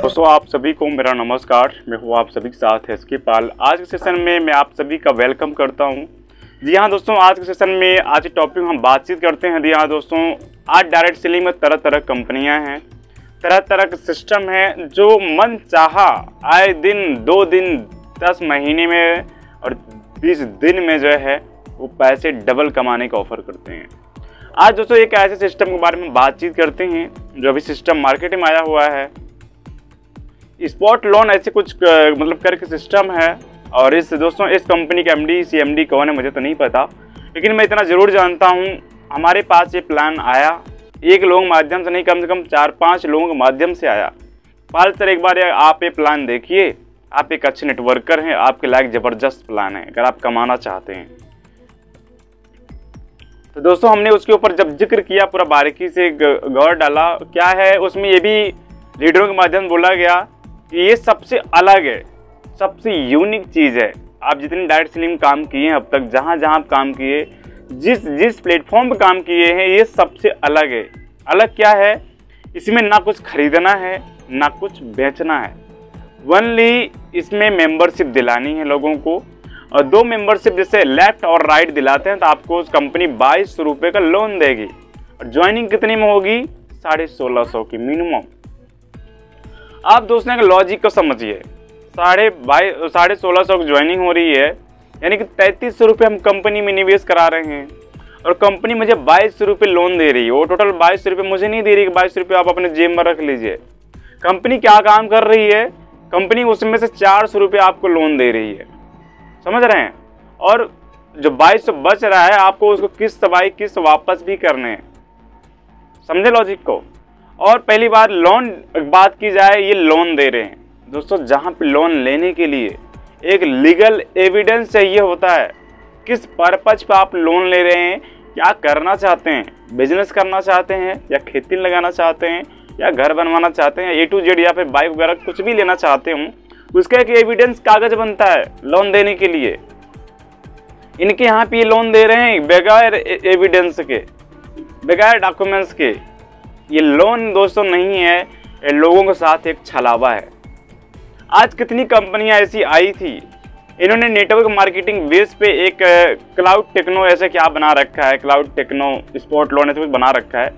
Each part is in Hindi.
दोस्तों आप सभी को मेरा नमस्कार। मैं हूँ आप सभी के साथ एसके पाल। आज के सेशन में मैं आप सभी का वेलकम करता हूँ। जी हाँ दोस्तों, आज के सेशन में आज के टॉपिक हम बातचीत करते हैं। जी हाँ दोस्तों, आज डायरेक्ट सेलिंग में तरह तरह कंपनियाँ हैं, तरह तरह के सिस्टम हैं जो मन चाहा आए दिन 2 दिन 10 महीने में और 20 दिन में जो है वो पैसे डबल कमाने का ऑफर करते हैं। आज दोस्तों एक ऐसे सिस्टम के बारे में बातचीत करते हैं जो अभी सिस्टम मार्केट में आया हुआ है। स्पॉट लोन ऐसे कुछ मतलब करके सिस्टम है। और इस दोस्तों इस कंपनी के एमडी सीएमडी कौन है मुझे तो नहीं पता, लेकिन मैं इतना ज़रूर जानता हूँ हमारे पास ये प्लान आया एक लोगों के माध्यम से नहीं, कम से कम 4-5 लोगों के माध्यम से आया। पाल सर एक बार आप ये प्लान देखिए, आप एक अच्छे नेटवर्कर हैं, आपके लायक ज़बरदस्त प्लान है अगर आप कमाना चाहते हैं। तो दोस्तों हमने उसके ऊपर जब जिक्र किया पूरा बारीकी से गौर डाला, क्या है उसमें ये भी लीडरों के माध्यम से बोला गया कि ये सबसे अलग है, सबसे यूनिक चीज़ है। आप जितनी डायरेक्ट सेलिंग काम किए हैं अब तक, जहाँ जहाँ आप काम किए, जिस प्लेटफॉर्म पे काम किए हैं, ये सबसे अलग है। अलग क्या है? इसमें ना कुछ खरीदना है ना कुछ बेचना है, ओनली इसमें मेंबरशिप दिलानी है लोगों को। और 2 मेंबरशिप जैसे लेफ्ट और राइट दिलाते हैं तो आपको उस कंपनी 2200 रुपये का लोन देगी। और ज्वाइनिंग कितनी में होगी? 1650 की मिनिमम। आप दोस्तों के लॉजिक को समझिए, 1650 की ज्वाइनिंग हो रही है, यानी कि 3300 रुपये हम कंपनी में निवेश करा रहे हैं और कंपनी मुझे 2200 रुपये लोन दे रही है। वो टोटल 2200 रुपये मुझे नहीं दे रही कि 2200 रुपये आप अपने जेब में रख लीजिए। कंपनी क्या काम कर रही है? कंपनी उसमें से 400 रुपये आपको लोन दे रही है, समझ रहे हैं? और जो 2200 बच रहा है आपको उसको किस्त बाई किस्त वापस भी करने हैं। समझे लॉजिक को? और पहली बार लोन बात की जाए, ये लोन दे रहे हैं दोस्तों, जहाँ पे लोन लेने के लिए एक लीगल एविडेंस चाहिए होता है। किस पर्पज पे आप लोन ले रहे हैं, क्या करना चाहते हैं, बिजनेस करना चाहते हैं या खेती लगाना चाहते हैं या घर बनवाना चाहते हैं, A to Z या फिर बाइक वगैरह कुछ भी लेना चाहते हूँ, उसका एक एविडेंस कागज बनता है लोन देने के लिए। इनके यहाँ पे ये लोन दे रहे हैं बगैर एविडेंस के, बगैर डॉक्यूमेंट्स के। ये लोन दोस्तों नहीं है, ये लोगों के साथ एक छलावा है। आज कितनी कंपनियां ऐसी आई थी, इन्होंने नेटवर्क मार्केटिंग बेस पे एक क्लाउड टेक्नो ऐसे क्या बना रखा है, क्लाउड टेक्नो स्पॉट लोन ऐसे कुछ बना रखा है।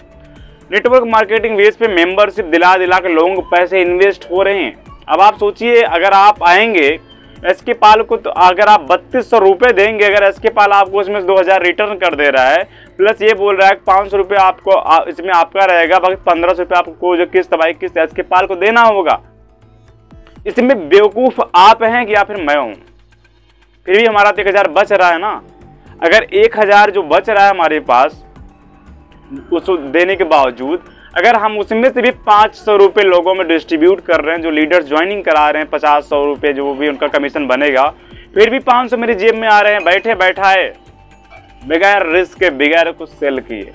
नेटवर्क मार्केटिंग बेस पे मेंबरशिप दिला के लोगों को पैसे इन्वेस्ट हो रहे हैं। अब आप सोचिए, अगर आप आएंगे एसके पाल को, तो अगर आप 3200 रुपये देंगे, अगर एसके पाल आपको उसमें 2000 रिटर्न कर दे रहा है, प्लस ये बोल रहा है 500 रुपये आपको इसमें आपका रहेगा, बाकी 1500 रुपये आपको जो किस्त बाई किस्त एसके पाल को देना होगा। इसमें बेवकूफ़ आप हैं कि या फिर मैं हूँ? फिर भी हमारा 1000 बच रहा है ना। अगर 1000 जो बच रहा है हमारे पास उसको देने के बावजूद, अगर हम उसमें से भी 500 रुपये लोगों में डिस्ट्रीब्यूट कर रहे हैं, जो लीडर्स ज्वाइनिंग करा रहे हैं, 50-100 रुपये जो भी उनका कमीशन बनेगा, फिर भी 500 मेरी जेब में आ रहे हैं बैठे बैठाए, बगैर रिस्क के, बगैर कुछ सेल किए।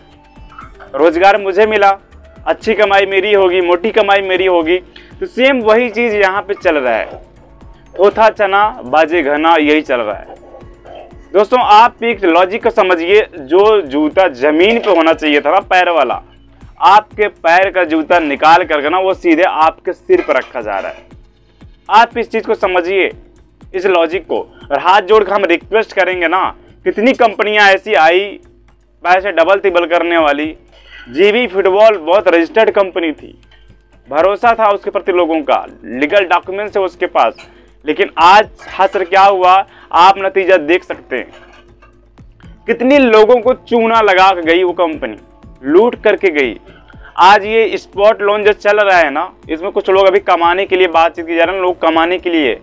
रोजगार मुझे मिला, अच्छी कमाई मेरी होगी, मोटी कमाई मेरी होगी। तो सेम वही चीज़ यहाँ पे चल रहा है, थोथा चना बाजे घना, यही चल रहा है दोस्तों। आप एक लॉजिक को समझिए, जो जूता जमीन पे होना चाहिए था ना, पैर वाला, आपके पैर का जूता निकाल करके ना वो सीधे आपके सिर पर रखा जा रहा है। आप इस चीज़ को समझिए, इस लॉजिक को। और हाथ जोड़ कर हम रिक्वेस्ट करेंगे ना, कितनी कंपनियां ऐसी आई पैसे डबल तिबल करने वाली। जीबी फुटबॉल बहुत रजिस्टर्ड कंपनी थी, भरोसा था उसके प्रति लोगों का, लीगल डॉक्यूमेंट्स है उसके पास, लेकिन आज हसर क्या हुआ आप नतीजा देख सकते हैं। कितनी लोगों को चूना लगा के गई वो कंपनी, लूट करके गई। आज ये स्पॉट लोन जो चल रहा है ना, इसमें कुछ लोग अभी कमाने के लिए बातचीत की जा रहे हैं, लोग कमाने के लिए।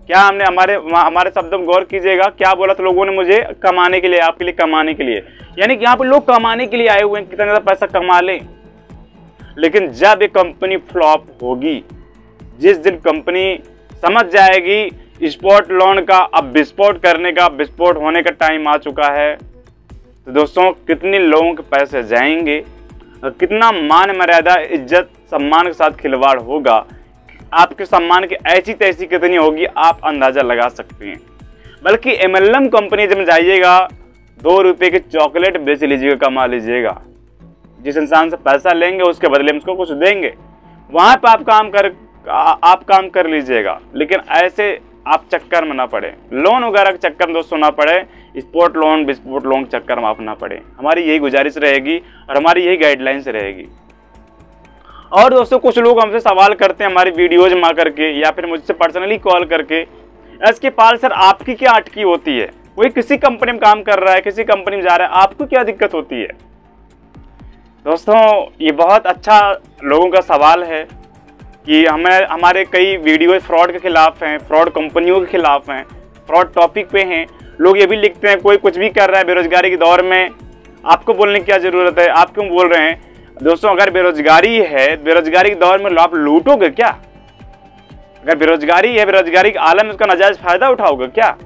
क्या हमने हमारे शब्दों में गौर कीजिएगा, क्या बोला था लोगों ने मुझे? कमाने के लिए, आपके लिए कमाने के लिए। यानी कि यहाँ पे लोग कमाने के लिए आए हुए हैं, कितना ज़्यादा पैसा कमा लें। लेकिन जब ये कंपनी फ्लॉप होगी, जिस दिन कंपनी समझ जाएगी स्पॉट लोन का अब विस्फोट करने का, विस्फोट होने का टाइम आ चुका है, तो दोस्तों कितने लोगों के पैसे जाएंगे, कितना मान मर्यादा इज्जत सम्मान के साथ खिलवाड़ होगा, आपके सम्मान की ऐसी तैसी कितनी होगी आप अंदाज़ा लगा सकते हैं। बल्कि MLM कंपनी जब जाइएगा, 2 रुपये की चॉकलेट बेच लीजिएगा, कमा लीजिएगा। जिस इंसान से पैसा लेंगे उसके बदले में उसको कुछ देंगे, वहाँ पर आप काम आप काम कर लीजिएगा, लेकिन ऐसे आप चक्कर में ना पड़े, लोन वगैरह के चक्कर में दोस्तों ना पड़े, स्पोर्ट लोन विस्पोर्ट लोन के चक्कर में आप ना पड़े। हमारी यही गुजारिश रहेगी और हमारी यही गाइडलाइंस रहेगी। और दोस्तों कुछ लोग हमसे सवाल करते हैं हमारी वीडियोज में आकर के या फिर मुझसे पर्सनली कॉल करके, एसके पाल सर आपकी क्या अटकी होती है? कोई किसी कंपनी में काम कर रहा है, किसी कंपनी में जा रहा है, आपको क्या दिक्कत होती है? दोस्तों ये बहुत अच्छा लोगों का सवाल है कि हमारे कई वीडियो फ्रॉड के खिलाफ हैं, फ्रॉड कंपनियों के खिलाफ हैं, फ्रॉड टॉपिक पे हैं। लोग ये भी लिखते हैं कोई कुछ भी कर रहा है बेरोजगारी के दौर में, आपको बोलने की क्या ज़रूरत है, आप क्यों बोल रहे हैं? दोस्तों अगर बेरोजगारी है, बेरोजगारी के दौर में आप लूटोगे क्या? अगर बेरोजगारी है, बेरोजगारी के आलम में उसका नाजायज फायदा उठाओगे क्या?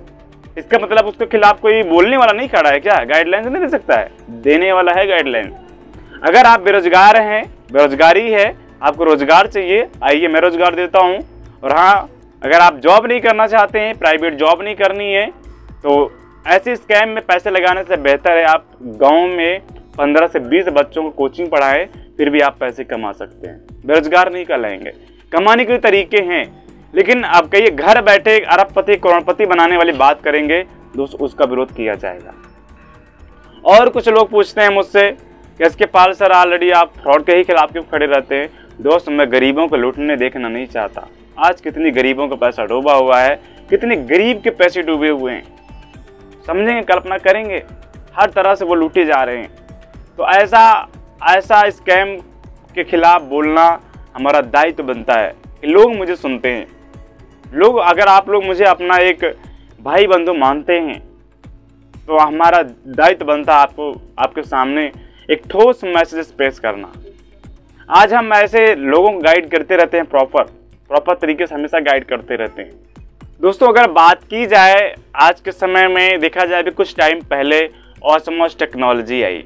इसका मतलब उसके खिलाफ कोई बोलने वाला नहीं खड़ा है क्या? गाइडलाइंस नहीं दे सकता है? देने वाला है गाइडलाइंस। अगर आप बेरोजगार हैं, बेरोजगारी है, आपको रोजगार चाहिए, आइए मैं रोजगार देता हूँ। और हाँ, अगर आप जॉब नहीं करना चाहते हैं, प्राइवेट जॉब नहीं करनी है, तो ऐसे स्कैम में पैसे लगाने से बेहतर है आप गाँव में 15 से 20 बच्चों को कोचिंग पढ़ाएं, फिर भी आप पैसे कमा सकते हैं। बेरोजगार नहीं कहलाएंगे। कमाने के तरीके हैं, लेकिन आप कहिए घर बैठे अरबपति करोड़पति बनाने वाली बात करेंगे दोस्त, उसका विरोध किया जाएगा। और कुछ लोग पूछते हैं मुझसे कि एसके पाल सर ऑलरेडी आप फ्रॉड के ही खिलाफ क्यों खड़े रहते हैं? दोस्त मैं गरीबों को लूटने देखना नहीं चाहता। आज कितनी गरीबों का पैसा डूबा हुआ है, कितने गरीब के पैसे डूबे हुए हैं, समझेंगे, कल्पना करेंगे, हर तरह से वो लूटे जा रहे हैं। तो ऐसा स्कैम के खिलाफ बोलना हमारा दायित्व बनता है कि लोग मुझे सुनते हैं। लोग, अगर आप लोग मुझे अपना एक भाई बंधु मानते हैं तो हमारा दायित्व बनता है आपको, आपके सामने एक ठोस मैसेज पेश करना। आज हम ऐसे लोगों को गाइड करते रहते हैं, प्रॉपर तरीके से हमेशा गाइड करते रहते हैं। दोस्तों अगर बात की जाए आज के समय में, देखा जाए अभी कुछ टाइम पहले ऑसमोस टेक्नोलॉजी आई,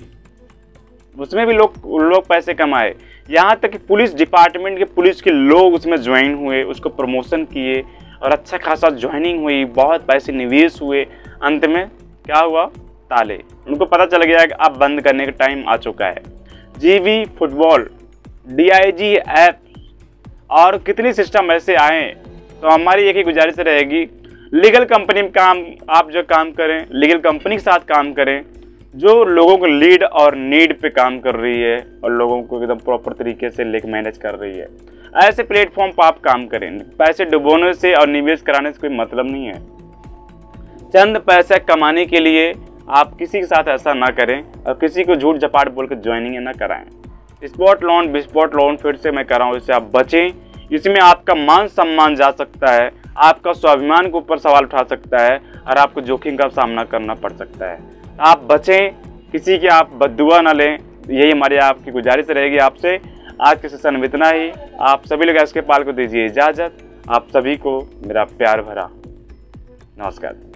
उसमें भी लोग पैसे कमाए। यहाँ तक कि पुलिस डिपार्टमेंट के पुलिस के लोग उसमें ज्वाइन हुए, उसको प्रमोशन किए और अच्छा खासा ज्वाइनिंग हुई, बहुत पैसे निवेश हुए। अंत में क्या हुआ? ताले। उनको पता चल गया कि अब बंद करने का टाइम आ चुका है। जीवी फुटबॉल, DIG ऐप और कितनी सिस्टम ऐसे आए। तो हमारी एक ही गुजारिश रहेगी, लीगल कंपनी में आप जो काम करें, लीगल कंपनी के साथ काम करें जो लोगों को लीड और नीड पे काम कर रही है और लोगों को एकदम प्रॉपर तरीके से लेकर मैनेज कर रही है। ऐसे प्लेटफॉर्म पर आप काम करें। पैसे डुबोने से और निवेश कराने से कोई मतलब नहीं है। चंद पैसे कमाने के लिए आप किसी के साथ ऐसा ना करें और किसी को झूठ झपाट बोल कर ज्वाइनिंग ना कराएं। स्पॉट लोन विस्पॉट लोन फिर से मैं कर रहा हूँ, इससे आप बचें। इसमें आपका मान सम्मान जा सकता है, आपका स्वाभिमान के ऊपर सवाल उठा सकता है और आपको जोखिम का सामना करना पड़ सकता है। आप बचें, किसी की आप बद्दुआ ना लें, यही हमारी आपकी गुजारिश रहेगी आपसे। आज के सेशन में इतना ही। आप सभी लोग एसके पाल को दीजिए इजाज़त। आप सभी को मेरा प्यार भरा नमस्कार।